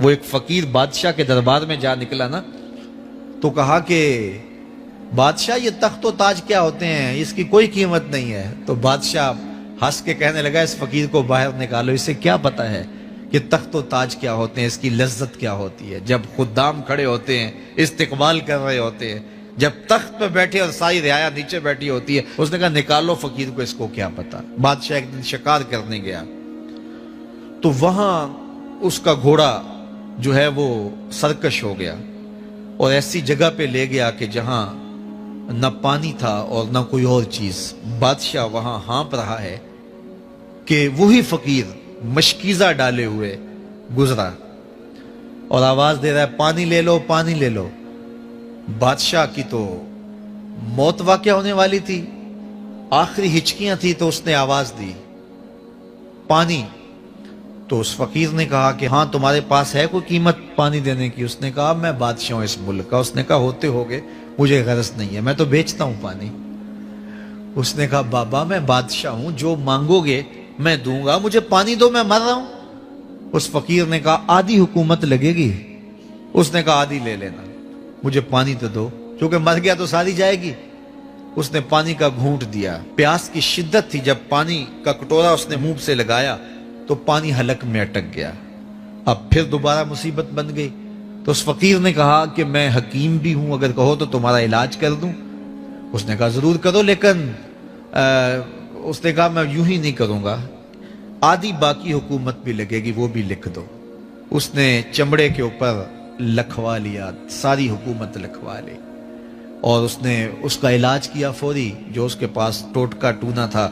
وہ ایک فقیر بادشاہ کے دربار میں جا نکلا نا، تو کہا کہ بادشاہ یہ تخت و تاج کیا ہوتے ہیں، اس کی کوئی قیمت نہیں ہے۔ تو بادشاہ ہنس کے کہنے لگا اس فقیر کو باہر نکالو، اسے کیا پتا ہے کہ تخت و تاج کیا ہوتے ہیں، اس کی لذت کیا ہوتی ہے۔ جب خدام کھڑے ہوتے ہیں، استقبال کر رہے ہوتے ہیں، جب تخت پہ بیٹھے اور ساری رعایا نیچے بیٹھی ہوتی ہے، اس نے کہا نکالو فقیر کو، اس کو کیا پتا۔ بادشاہ ایک دن شکار کرنے گیا تو وہاں اس کا گھوڑا جو ہے وہ سرکش ہو گیا اور ایسی جگہ پہ لے گیا کہ جہاں نہ پانی تھا اور نہ کوئی اور چیز۔ بادشاہ وہاں ہانپ رہا ہے کہ وہی فقیر مشکیزہ ڈالے ہوئے گزرا اور آواز دے رہا ہے پانی لے لو، پانی لے لو۔ بادشاہ کی تو موت واقع ہونے والی تھی، آخری ہچکیاں تھی، تو اس نے آواز دی پانی۔ تو اس فقیر نے کہا کہ ہاں تمہارے پاس ہے کوئی قیمت پانی دینے کی؟ اس نے کہا میں بادشاہ ہوں اس ملک کا۔ اس نے کہا ہوتے ہوگے، مجھے غرض نہیں ہے، میں تو بیچتا ہوں پانی۔ اس نے کہا بابا میں بادشاہ ہوں، جو مانگو گے میں دوں گا، مجھے پانی دو، میں مر رہا ہوں۔ اس فقیر نے کہا آدھی حکومت لگے گی۔ اس نے کہا آدھی لے لینا، مجھے پانی تو دو، کیونکہ مر گیا تو ساری جائے گی۔ اس نے پانی کا گھونٹ دیا، پیاس کی شدت تھی، جب پانی کا کٹورا اس نے منہ سے لگایا تو پانی حلق میں اٹک گیا۔ اب پھر دوبارہ مصیبت بن گئی۔ تو اس فقیر نے کہا کہ میں حکیم بھی ہوں، اگر کہو تو تمہارا علاج کر دوں۔ اس نے کہا ضرور کرو، لیکن اس نے کہا میں یوں ہی نہیں کروں گا، آدھی باقی حکومت بھی لگے گی، وہ بھی لکھ دو۔ اس نے چمڑے کے اوپر لکھوا لیا، ساری حکومت لکھوا لی، اور اس نے اس کا علاج کیا فوری۔ جو اس کے پاس ٹوٹکا ٹونا تھا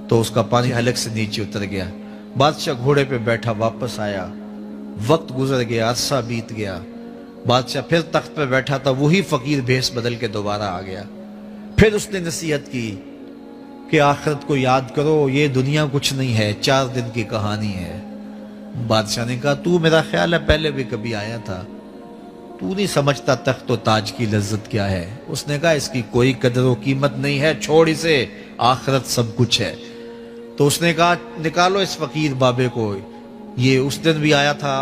تو اس کا پانی حلق سے نیچے اتر گیا۔ بادشاہ گھوڑے پہ بیٹھا واپس آیا، وقت گزر گیا، عرصہ بیت گیا۔ بادشاہ پھر تخت پہ بیٹھا تھا، وہی فقیر بھیس بدل کے دوبارہ آ گیا۔ پھر اس نے نصیحت کی کہ آخرت کو یاد کرو، یہ دنیا کچھ نہیں ہے، 4 دن کی کہانی ہے۔ بادشاہ نے کہا تو میرا خیال ہے پہلے بھی کبھی آیا تھا، تو نہیں سمجھتا تخت و تاج کی لذت کیا ہے۔ اس نے کہا اس کی کوئی قدر و قیمت نہیں ہے، چھوڑ اسے، آخرت سب کچھ ہے۔ تو اس نے کہا نکالو اس فقیر بابے کو، یہ اس دن بھی آیا تھا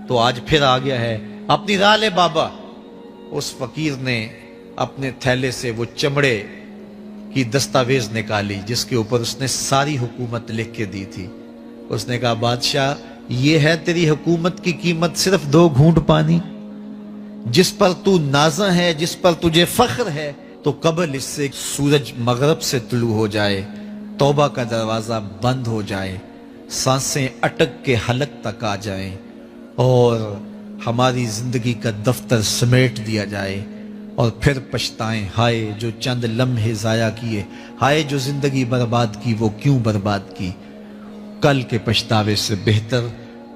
تو آج پھر آ گیا ہے، اپنی راہ لے بابا۔ اس فقیر نے اپنے تھیلے سے وہ چمڑے کی دستاویز نکالی جس کے اوپر اس نے ساری حکومت لکھ کے دی تھی۔ اس نے کہا بادشاہ یہ ہے تیری حکومت کی قیمت، صرف 2 گھونٹ پانی، جس پر تو نازاں ہے، جس پر تجھے فخر ہے، تو قبل اس سے سورج مغرب سے طلوع ہو جائے، توبہ کا دروازہ بند ہو جائے، سانسیں اٹک کے حلق تک آ جائیں، اور ہماری زندگی کا دفتر سمیٹ دیا جائے، اور پھر پچھتائیں ہائے جو چند لمحے ضائع کیے، ہائے جو زندگی برباد کی وہ کیوں برباد کی۔ کل کے پچھتاوے سے بہتر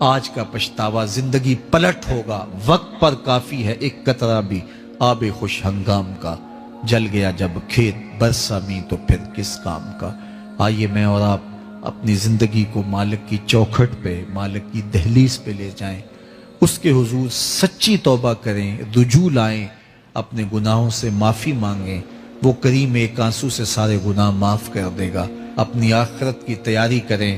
آج کا پچھتاوا، زندگی پلٹ ہوگا، وقت پر کافی ہے ایک قطرہ بھی آب خوش ہنگام کا، جل گیا جب کھیت برسا می تو پھر کس کام کا۔ آئیے میں اور آپ اپنی زندگی کو مالک کی چوکھٹ پہ، مالک کی دہلیز پہ لے جائیں، اس کے حضور سچی توبہ کریں، رجوع لائیں، اپنے گناہوں سے معافی مانگیں، وہ کریم ایک آنسو سے سارے گناہ معاف کر دے گا۔ اپنی آخرت کی تیاری کریں،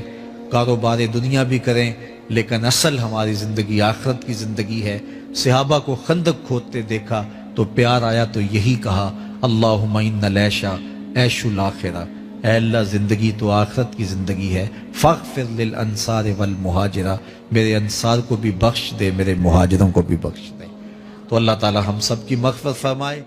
کاروبار دنیا بھی کریں، لیکن اصل ہماری زندگی آخرت کی زندگی ہے۔ صحابہ کو خندق کھودتے دیکھا تو پیار آیا تو یہی کہا اللہم ان العیش عیش الآخرہ، اے اللہ زندگی تو آخرت کی زندگی ہے، فاغفر للانصار والمہاجرہ، میرے انصار کو بھی بخش دے، میرے مہاجروں کو بھی بخش دے۔ تو اللہ تعالی ہم سب کی مغفرت فرمائے۔